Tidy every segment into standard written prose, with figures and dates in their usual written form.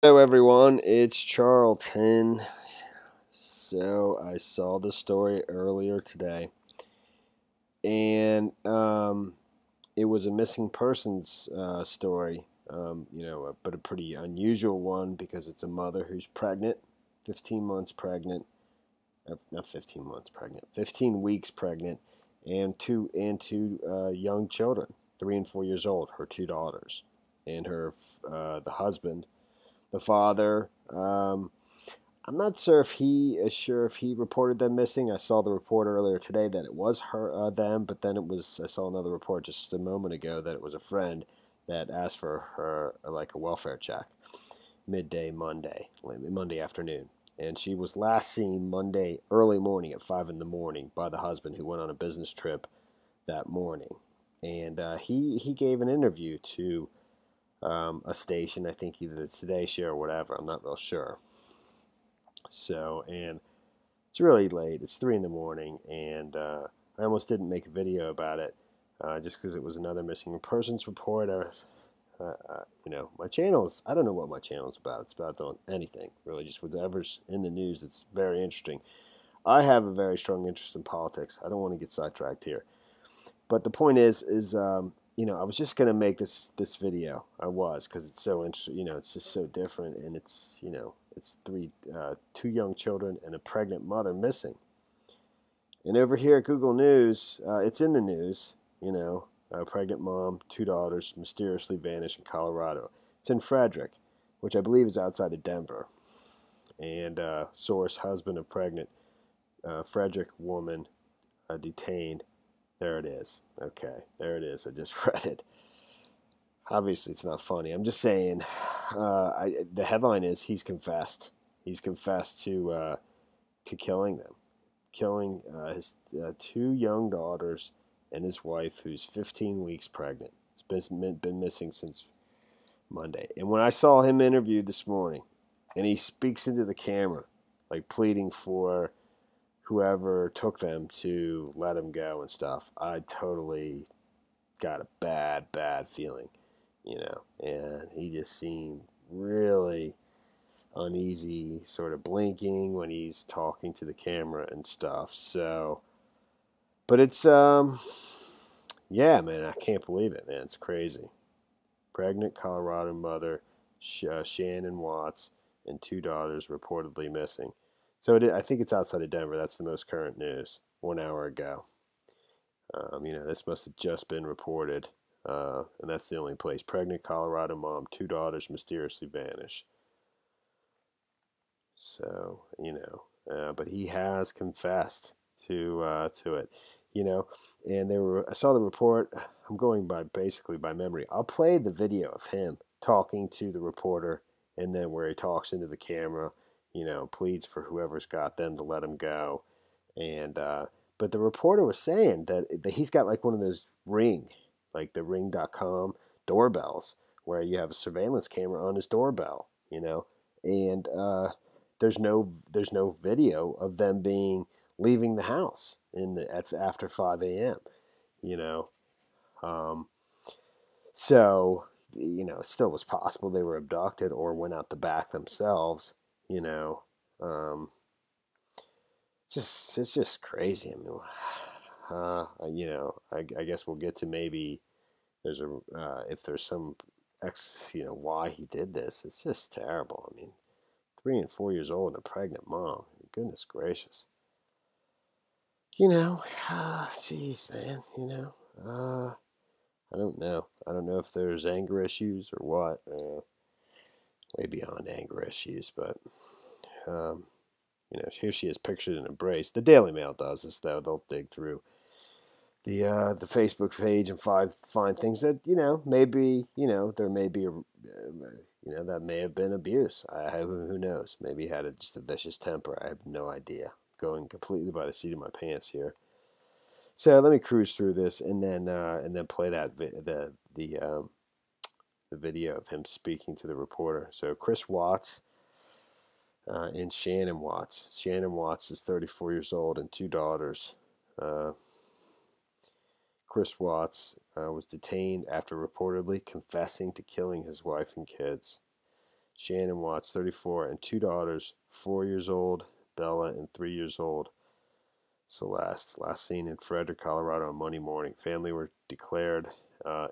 Hello everyone, it's Charlton. So I saw the story earlier today, and it was a missing persons story. But a pretty unusual one because it's a mother who's pregnant, 15 months pregnant, not 15 months pregnant, 15 weeks pregnant, and two young children, 3 and 4 years old, her two daughters, and the husband, the father. I'm not sure if he is sure if he reported them missing. I saw the report earlier today that it was them, but then I saw another report just a moment ago that it was a friend that asked for her like a welfare check midday Monday afternoon, and she was last seen Monday early morning at 5 in the morning by the husband who went on a business trip that morning, and he gave an interview to a station, I think either the Today Show or whatever. I'm not real sure. So, and it's really late. It's 3 in the morning, and I almost didn't make a video about it just because it was another missing persons report. My channel is, I don't know what my channel is about. It's about doing anything, really, just whatever's in the news. It's very interesting. I have a very strong interest in politics. I don't want to get sidetracked here. But the point is I was just gonna make this video. I was, because it's so interesting. It's just so different, and it's two young children and a pregnant mother missing. And over here at Google News, it's in the news. A pregnant mom, two daughters mysteriously vanished in Colorado. It's in Frederick, which I believe is outside of Denver. And source: husband of pregnant Frederick woman detained. There it is. Okay, there it is. I just read it. Obviously, it's not funny. I'm just saying. The headline is he's confessed. He's confessed to killing them, killing his two young daughters and his wife, who's 15 weeks pregnant. It's been missing since Monday. And when I saw him interviewed this morning, and he speaks into the camera, like pleading for whoever took them to let him go and stuff, I totally got a bad feeling, and he just seemed really uneasy, sort of blinking when he's talking to the camera and stuff. So, but it's, yeah, man, I can't believe it, man. It's crazy. Pregnant Colorado mother, Shanann Watts, and two daughters reportedly missing. So I think it's outside of Denver. That's the most current news, 1 hour ago. This must have just been reported, and that's the only place. Pregnant Colorado mom, two daughters mysteriously vanish. So, but he has confessed to it, and I saw the report. I'm going basically by memory. I'll play the video of him talking to the reporter, and then where he talks into the camera, pleads for whoever's got them to let him go. And but the reporter was saying that he's got like one of those like the Ring.com doorbells, where you have a surveillance camera on his doorbell, and there's no video of them leaving the house after 5 a.m. You know, um, so it still was possible they were abducted or went out the back themselves. You know, um, it's just crazy. I mean, I guess we'll get to maybe if there's some why he did this. It's just terrible. I mean, 3 and 4 years old and a pregnant mom. Goodness gracious. Jeez, man. I don't know. I don't know if there's anger issues or what. Way beyond anger issues, but um, here she is pictured in a brace. The Daily Mail does this, though. They'll dig through the Facebook page and find things that maybe there may be that may have been abuse. Who knows? Maybe he had just a vicious temper. I have no idea. Going completely by the seat of my pants here. So let me cruise through this and then play the video of him speaking to the reporter. So Chris Watts and Shanann Watts. Shanann Watts is 34 years old and two daughters. Chris Watts was detained after reportedly confessing to killing his wife and kids. Shanann Watts, 34, and two daughters, 4 years old, Bella, and 3 years old, Celeste. Last seen in Frederick, Colorado on Monday morning. Family were declared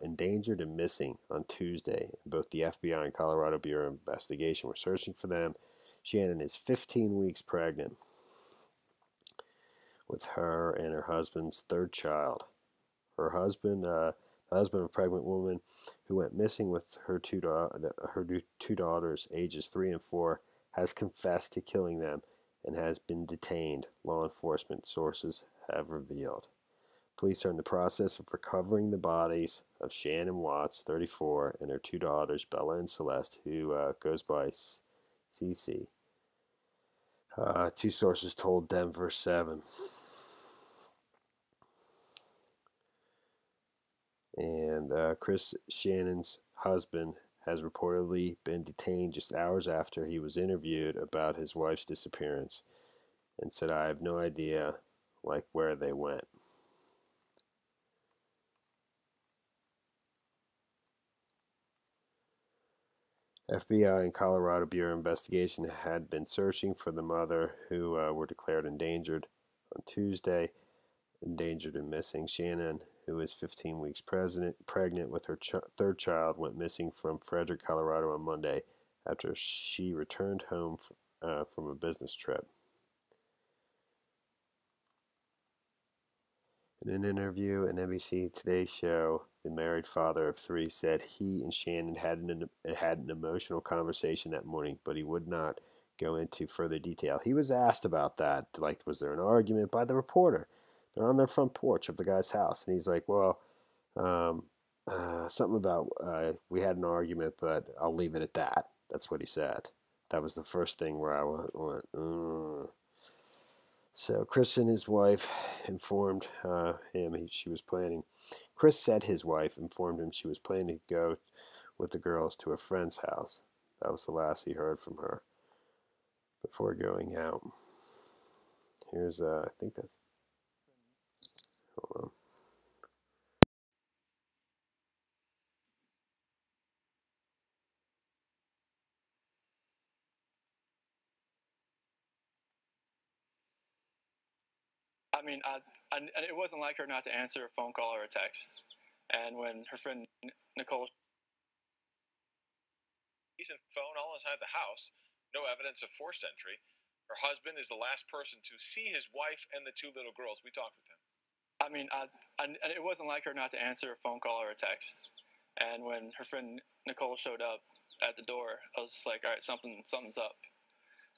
endangered and missing on Tuesday. Both the FBI and Colorado Bureau of Investigation were searching for them. Shanann is 15 weeks pregnant with her and her husband's third child. Her husband, the husband of a pregnant woman who went missing with her two daughters, ages 3 and 4, has confessed to killing them and has been detained, law enforcement sources have revealed. Police are in the process of recovering the bodies of Shanann Watts, 34, and her two daughters, Bella and Celeste, who goes by Cece. Two sources told Denver 7. And Chris Shannon's husband has reportedly been detained just hours after he was interviewed about his wife's disappearance and said, "I have no idea, where they went." FBI and Colorado Bureau of Investigation had been searching for the mother who were declared endangered on Tuesday. Endangered and missing. Shanann, who is 15 weeks pregnant with her third child, went missing from Frederick, Colorado on Monday after she returned home from a business trip. In an interview at NBC Today's Show, the married father of 3 said he and Shanann had an emotional conversation that morning, but he would not go into further detail. He was asked about that, was there an argument, by the reporter. They're on their front porch of the guy's house, and he's like, well, something about we had an argument, but I'll leave it at that. That's what he said. That was the first thing where I went. So Chris and his wife informed Chris said his wife informed him she was planning to go with the girls to a friend's house. That was the last he heard from her before going out. Here's, I think that's, hold on. I mean, it wasn't like her not to answer a phone call or a text. And when her friend Nicole, decent phone all inside the house, no evidence of forced entry. Her husband is the last person to see his wife and the 2 little girls. We talked with him. I mean, it wasn't like her not to answer a phone call or a text. And when her friend Nicole showed up at the door, I was just like, all right, something's up.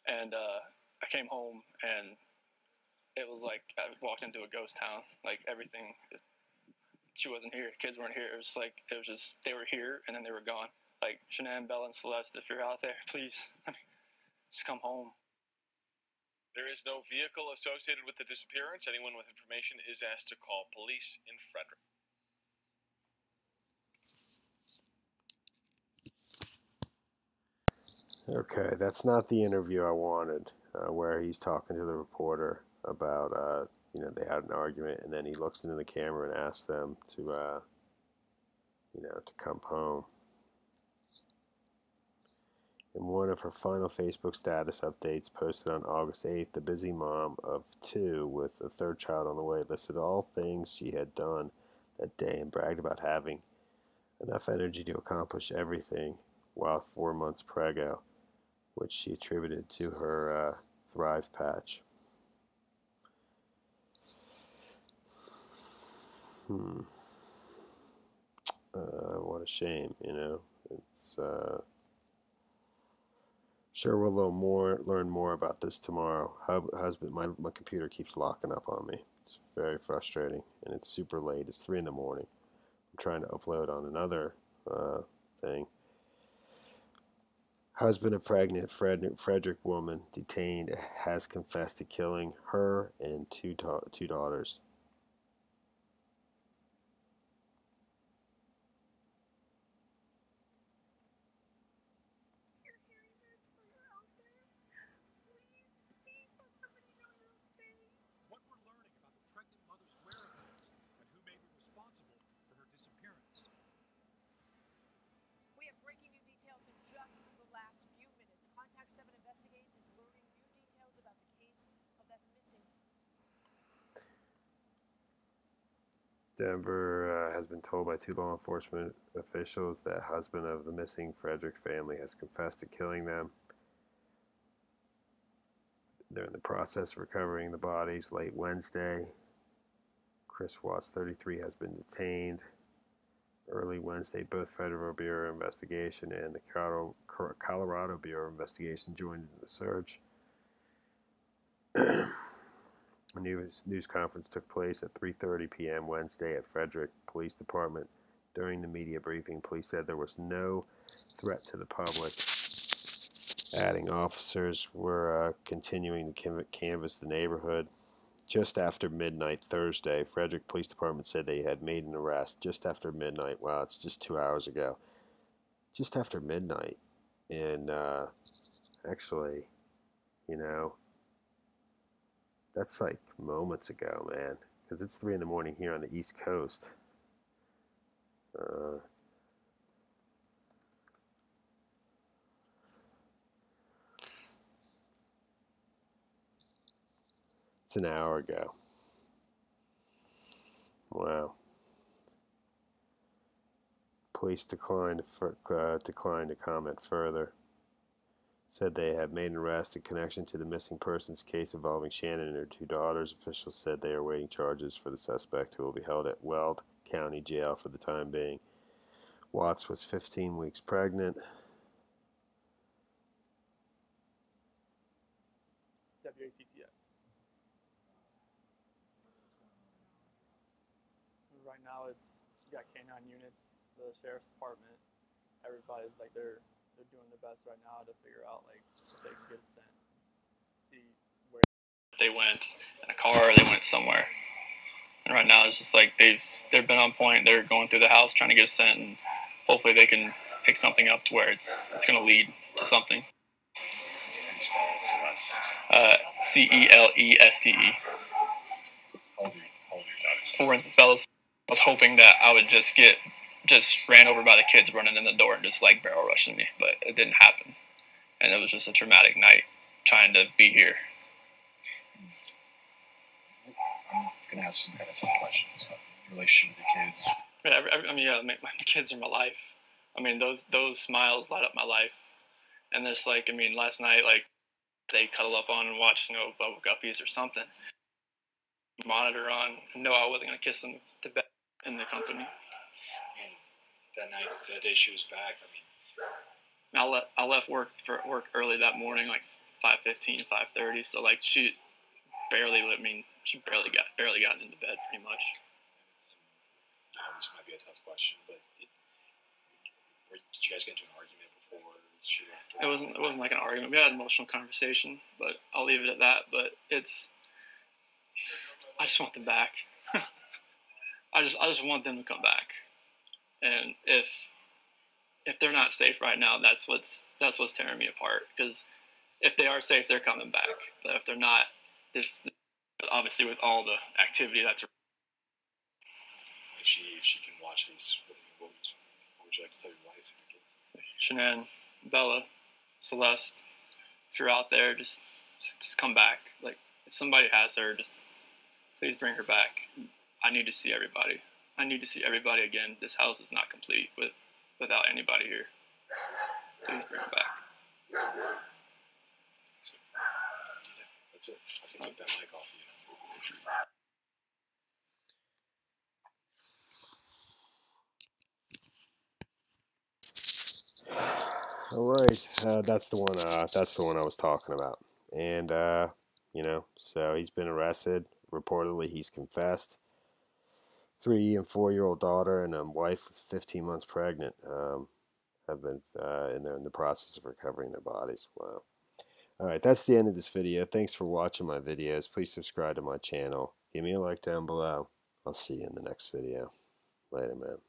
And I came home, and it was like I walked into a ghost town. Like everything, she wasn't here. Kids weren't here. It was just they were here and then they were gone. Like Shanann, Bella, and Celeste, if you're out there, please, just come home. There is no vehicle associated with the disappearance. Anyone with information is asked to call police in Frederick. Okay, that's not the interview I wanted, where he's talking to the reporter about, they had an argument, and then he looks into the camera and asks them to come home. In one of her final Facebook status updates posted on August 8th, the busy mom of 2 with a third child on the way listed all things she had done that day and bragged about having enough energy to accomplish everything while 4 months preggo, which she attributed to her Thrive patch. What a shame, It's sure we'll learn more about this tomorrow. Husband, my computer keeps locking up on me. It's very frustrating, and it's super late. It's 3 in the morning. I'm trying to upload on another thing. Husband of pregnant Frederick woman detained has confessed to killing her and two daughters. What we're learning about the pregnant mother's whereabouts and who may be responsible for her disappearance. We have breaking new details in just the last few Denver has been told by 2 law enforcement officials that husband of the missing Frederick family has confessed to killing them. They're in the process of recovering the bodies. Late Wednesday, Chris Watts, 33, has been detained. Early Wednesday, both Federal Bureau of Investigation and the Colorado Bureau of Investigation joined in the search. A news conference took place at 3:30 p.m. Wednesday at Frederick Police Department. During the media briefing, police said there was no threat to the public, adding officers were continuing to canvass the neighborhood. Just after midnight Thursday, Frederick Police Department said they had made an arrest just after midnight. Wow, it's just 2 hours ago. Just after midnight. And actually, you know, that's like moments ago, man. Because it's 3 in the morning here on the East Coast. It's an hour ago. Wow. Police declined to comment further. Said they had made an arrest in connection to the missing persons case involving Shanann and her 2 daughters. Officials said they are awaiting charges for the suspect, who will be held at Weld County Jail for the time being. Watts was 15 weeks pregnant. WATTS. Right now, it's you got K9 units, the sheriff's department. Everybody's like they're doing their best right now to figure out like if they can get sent, see where they went in a car or they went somewhere. And right now it's just like they've been on point. They're going through the house trying to get sent, and hopefully they can pick something up to where it's going to lead to something. CELESTE. For Bella, I was hoping that I would just ran over by the kids running in the door and just like barrel rushing me, but it didn't happen. And it was just a traumatic night trying to be here. I'm going to ask some kind of tough questions about your relationship with the kids. I mean, yeah, my kids are my life. I mean, those smiles light up my life. And there's like, I mean, last night, like, they cuddle up on and watch, Bubble Guppies or something. Monitor on. No, I wasn't going to kiss them to bed in the company. And that night, that day she was back, I mean... I left work early that morning, like 5:15, 5:30. So like she barely got into bed pretty much. This might be a tough question, but did you guys get into an argument before she left? It wasn't like an argument. We had an emotional conversation, but I'll leave it at that. But I just want them back. I just want them to come back, and if they're not safe right now, that's what's tearing me apart. Because if they are safe, they're coming back. But if they're not, this obviously with all the activity that's. If she can watch these, what would you like to tell your wife and your kids? Shanann, Bella, Celeste, if you're out there, just come back. Like if somebody has her, just please bring her back. I need to see everybody. I need to see everybody again. This house is not complete without anybody here. Please bring her back. That's it. I can take that mic off you. All right, that's the one. That's the one I was talking about. And so he's been arrested. Reportedly, he's confessed. 3 and 4-year-old daughter and a wife 15 months pregnant have been in the process of recovering their bodies. Wow. All right, that's the end of this video. Thanks for watching my videos. Please subscribe to my channel. Give me a like down below. I'll see you in the next video. Later, man.